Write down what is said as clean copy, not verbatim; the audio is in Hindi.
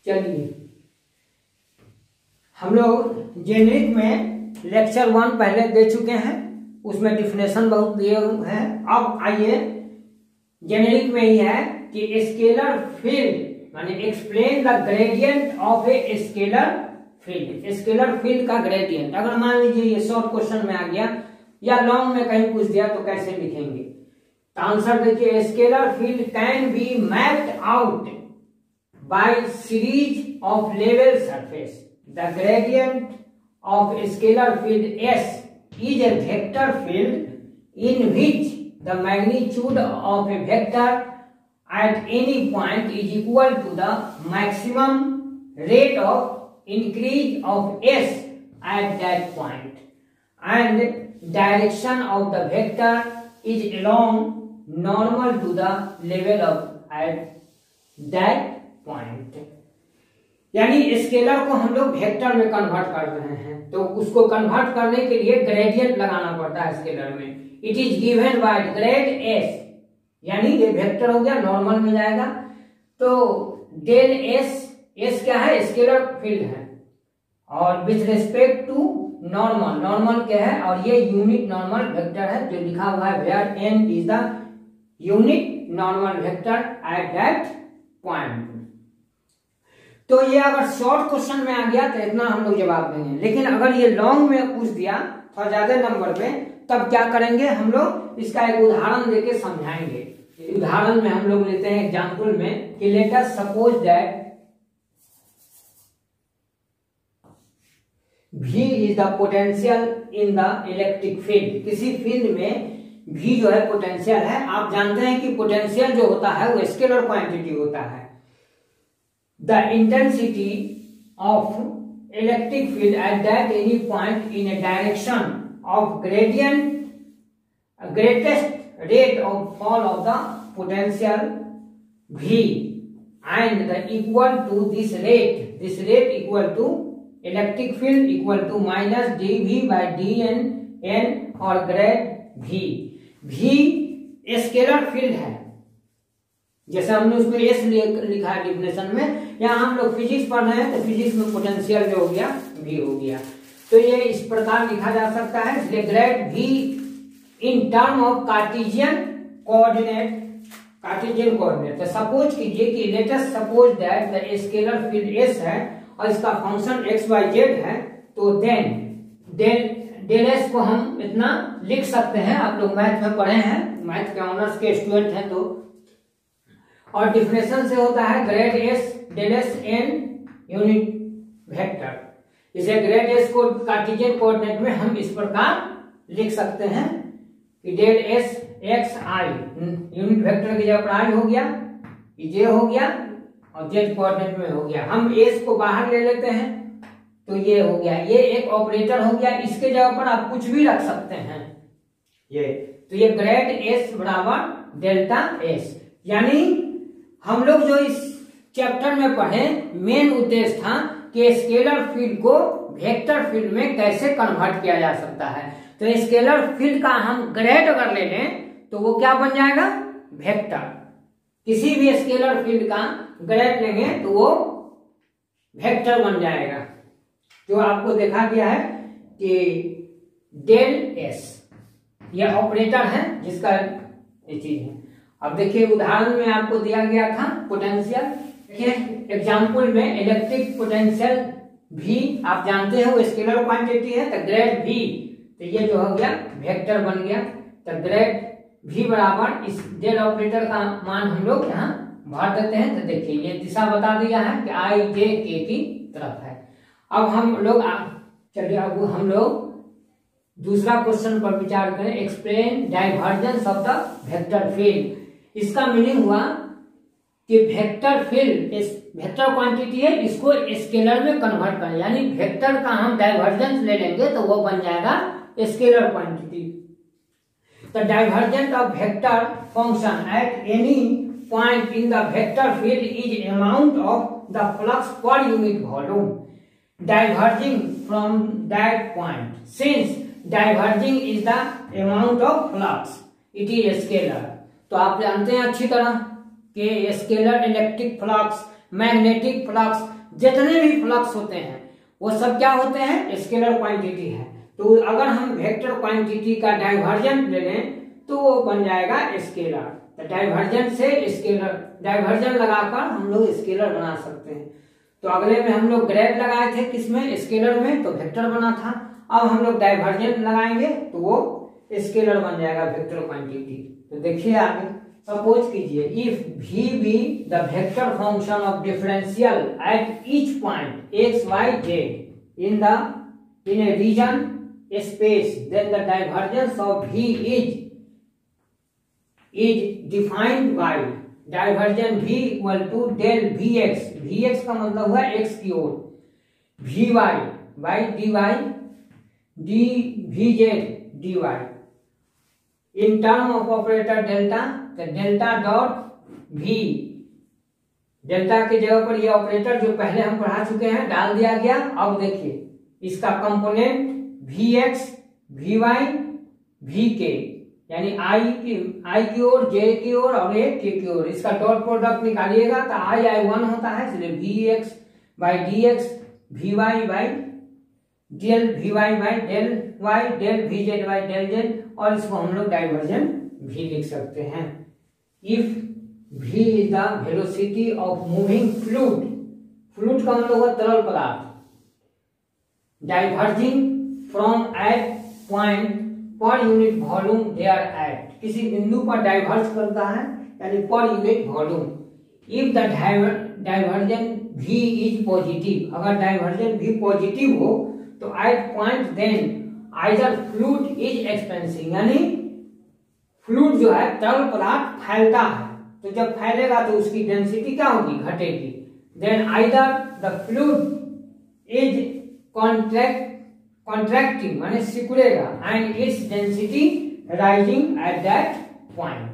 चलिए, हम लोग जेनेरिक में लेक्चर 1 पहले दे चुके हैं, उसमें डिफिनेशन बहुत दिए हुए हैं। अब आइए जेनेरिक में ही है कि स्केलर फील्ड माने explain the gradient of a scalar field. Scalar field का ग्रेडियंट अगर मान लीजिए ये शॉर्ट क्वेश्चन में आ गया या लॉन्ग में कहीं पूछ दिया तो कैसे लिखेंगे? तो आंसर देखिए, scalar field can be mapped out by series of level surface. The gradient of scalar field S is a vector field in which the magnitude of a vector at any point is equal to the maximum rate of increase of S at that point, and direction of the vector is along normal to the level of at that point। यानी स्केलर को हम लोग वेक्टर में कन्वर्ट कर रहे हैं, तो उसको कन्वर्ट करने के लिए ग्रेडियंट लगाना पड़ता है स्केलर में। It is given by grade S, यानी ये वेक्टर हो गया, नॉर्मल में जाएगा। तो डेल S क्या है? स्केलर फील्ड है, और विथ रिस्पेक्ट टू नॉर्मल क्या है? और ये यूनिट नॉर्मल वेक्टर है जो लिखा हुआ है where n is the unit normal vector at that point. तो ये अगर शॉर्ट क्वेश्चन में आ गया तो इतना हम लोग जवाब देंगे, लेकिन अगर ये लॉन्ग में पूछ दिया थोड़ा ज्यादा नंबर में, तब क्या करेंगे हम लोग? इसका एक उदाहरण देके समझाएंगे। उदाहरण में हम लोग लेते हैं एग्जांपल में कि let us suppose that V is the potential in the electric field. किसी फील्ड में V जो है पोटेंशियल है। आप जानते हैं कि पोटेंशियल जो होता है वो स्केलर क्वांटिटी होता है। The intensity of electric field at that any point in a direction of greatest rate of fall of the potential V, and the equal to this rate equal to electric field equal to minus dV by dN n और grad V। V scalar field है, जैसे हमने उसमें S लिखा है डिफिनेशन में। यहाँ हम लोग फिजिक्स पढ़ रहे हैं तो फिजिक्स में पोटेंशियल जो हो गया V हो गया। तो ये इस प्रकार लिखा जा सकता है, इसलिए grade V in term of Cartesian coordinate. तो सपोज कीजिए कि let us suppose that the scalar field S है और इसका फंक्शन XYZ है, तो देन डेल S को हम इतना लिख सकते हैं। आप लोग मैथ में पढ़े हैं, मैथ के ऑनर्स के स्टूडेंट हैं तो। और डिफिनेशन से होता है grad S del S n unit vector. इसे ग्रेड S को कार्टेशियन कोऑर्डिनेट में हम इस प्रकार लिख सकते हैं कि del S x I unit vector की जगह पर I हो गया, J हो गया और Z कोऑर्डिनेट में हो गया। हम S को बाहर ले लेते हैं तो ये हो गया, ये एक ऑपरेटर हो गया। इसके जगह पर आप कुछ भी रख सकते हैं ये। तो ये ग्रेड S बराबर डेल्टा S। यानी हम लोग जो इस चैप्टर में पढ़े मेन उद्देश्य था कि स्केलर फील्ड को वेक्टर फील्ड में कैसे कन्वर्ट किया जा सकता है। तो स्केलर फील्ड का हम ग्रेड अगर ले लें तो वो क्या बन जाएगा? वेक्टर। किसी भी स्केलर फील्ड का ग्रेड लेंगे तो वो वेक्टर बन जाएगा। जो आपको देखा गया है कि डेल S यह ऑपरेटर है जिसका ये चीज है। अब देखिए उदाहरण में आपको दिया गया था पोटेंशियल। देखिए एग्जांपल में इलेक्ट्रिक पोटेंशियल V आप जानते हो स्केलर क्वांटिटी है, तो ग्रेड V, तो ये जो हो गया वेक्टर बन गया। तो ग्रेड V बराबर इस डेल ऑपरेटर का मान हम लोग यहाँ भर देते हैं। तो देखिए ये दिशा बता दिया है कि I J K की तरफ है। अब हम लोग चलिए अब हम लोग दूसरा क्वेश्चन पर विचार करें। Explain divergence of the vector field. इसका मीनिंग हुआ कि वेक्टर फील्ड वेक्टर क्वांटिटी है, इसको स्केलर में कन्वर्ट करें, यानी वेक्टर का हम डाइवर्जेंस ले लेंगे तो वो बन जाएगा स्केलर क्वांटिटी। तो divergence of vector function at any point in the vector field is amount of the flux पर unit volume diverging from that point. Since diverging is the amount of flux, it is scalar। तो आप जानते हैं अच्छी तरह कि scalar electric flux, magnetic flux, जितने भी फ्लक्स होते हैं वो सब क्या होते हैं, स्केलर क्वांटिटी है। तो अगर हम वेक्टर क्वांटिटी का डाइवर्जेंट ले लें तो वो बन जाएगा स्केलर। तो डाइवर्जेंट से स्केलर, डाइवर्जेंट लगाकर हम लोग स्केलर बना सकते हैं। तो अगले में हम लोग ग्रेड लगाए थे किसमें, स्केलर में, तो वेक्टर बना था। अब हम लोग डाइवर्जेंट लगाएंगे तो वो स्केलर बन जाएगा, वेक्टर क्वांटिटी। तो देखिए आगे, सपोज कीजिए if v be the vector function of differential at each point x, y, z in a region space, then the divergence of v is defined by divergence v equal to del vx। vx का मतलब हुआ x की ओर, vy by dy dvz dy in term of operator delta। तो डेल्टा डॉट v, डेल्टा की जगह पर ये ऑपरेटर जो पहले हम पढ़ा चुके हैं डाल दिया गया। अब देखिए इसका कंपोनेंट vx, vy, vk, यानी i की ओर, j की ओर और एक k की ओर, इसका डॉट प्रोडक्ट निकालिएगा तो i1 होता है, इसलिए vx by dx, vy by del vy by del y, del vz by del z, और इसको हम लोग डाइवर्जन भी लिख सकते हैं। If v is the velocity of moving fluid, fluid का मतलब होगा तरल पदार्थ, diverging from at point per unit volume there at, किसी बिंदु पर डाइवर्ज करता है यानी per unit volume. If the divergence v is positive, अगर डाइवर्जन v पॉजिटिव हो तो at point then either fluid is expanding, यानी फ्लूइड जो है तरल पदार्थ फैलता है, तो जब फैलेगा तो उसकी डेंसिटी क्या होगी, घटेगी। Then either the fluid is contracting, माने सिकुड़ेगा, and its density rising at that point.